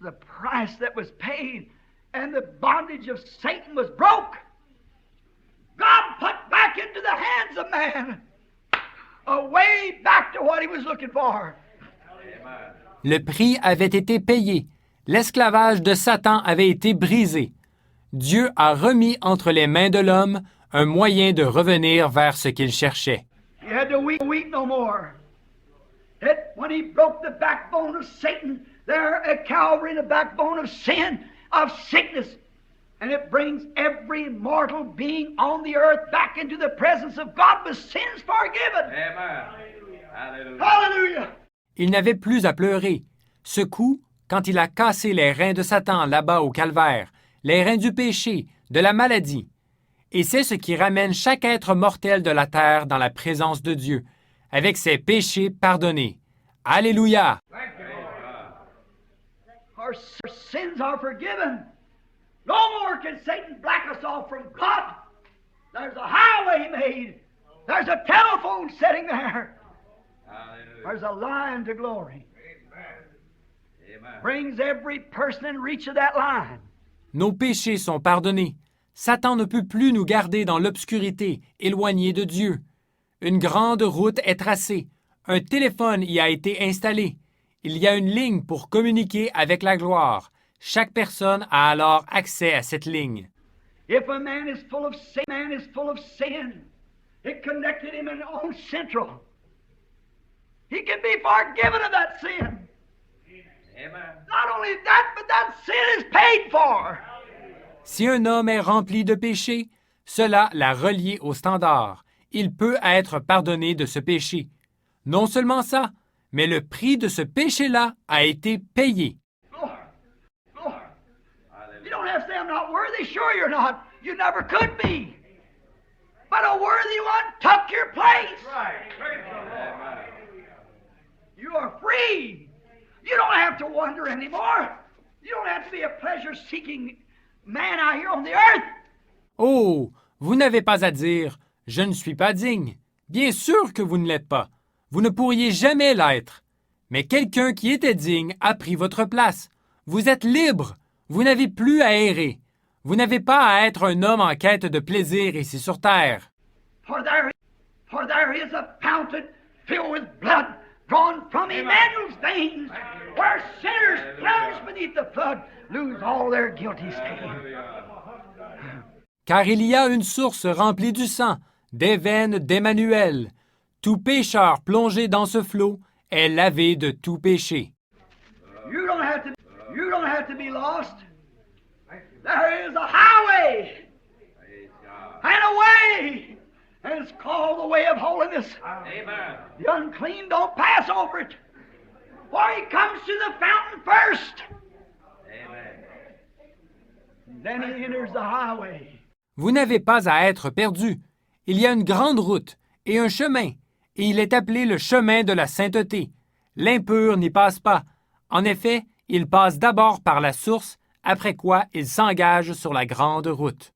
the price that was paid and the bondage of Satan was broke. God put back into the hands of man a way back to what he was looking for. Le prix avait été payé. L'esclavage de Satan avait été brisé. Dieu a remis entre les mains de l'homme un moyen de revenir vers ce qu'il cherchait. He had to weep no more. When he broke the backbone of Satan, there at Calvary, the backbone of sin, of sickness, and it brings every mortal being on the earth back into the presence of God with sins forgiven. Amen. Hallelujah. Hallelujah. Il n'avait plus à pleurer. Ce coup, quand il a cassé les reins de Satan là-bas au calvaire, les reins du péché, de la maladie. Et c'est ce qui ramène chaque être mortel de la terre dans la présence de Dieu, avec ses péchés pardonnés. Alléluia! Our sins are forgiven. No more can Satan black us off from God. There's a highway made. There's a telephone sitting there. Hallelujah. There's a line to glory. Amen. Brings every person in reach of that line. Nos péchés sont pardonnés. Satan ne peut plus nous garder dans l'obscurité, éloignés de Dieu. Une grande route est tracée. Un téléphone y a été installé. Il y a une ligne pour communiquer avec la gloire. Chaque personne a alors accès à cette ligne. If a man is full of sin, it connected him in own central. He can be forgiven of that sin. Amen. Not only that, but that sin is paid for. Si un homme est rempli de péché, cela l'a relié au standard. Il peut être pardonné de ce péché. Non seulement ça, mais le prix de ce péché-là a été payé. Lord, you don't have to say I'm not worthy. Sure you're not. You never could be. But a worthy one took your place. Right. Praise the Lord. You are free. You don't have to wonder anymore. You don't have to be a pleasure-seeking man out here on the earth. Oh, vous n'avez pas à dire « Je ne suis pas digne ». Bien sûr que vous ne l'êtes pas. Vous ne pourriez jamais l'être. Mais quelqu'un qui était digne a pris votre place. Vous êtes libre. Vous n'avez plus à errer. Vous n'avez pas à être un homme en quête de plaisir ici sur terre. For there is a fountain filled with blood drawn from Emmanuel's veins, where sinners plunged beneath the flood lose all their guilty stain. Car il y a une source remplie du sang, des veines d'Emmanuel. Tout pécheur plongé dans ce flot est lavé de tout péché. You don't have to be lost. There is a highway Praise God. and a way, and it's called the way of holiness. Amen. The unclean don't pass over it, for he comes to the fountain first. Amen. Then he enters the highway. Vous n'avez pas à être perdu. Il y a une grande route et un chemin, et il est appelé le chemin de la sainteté. L'impur n'y passe pas. En effet, il passe d'abord par la source, après quoi il s'engage sur la grande route.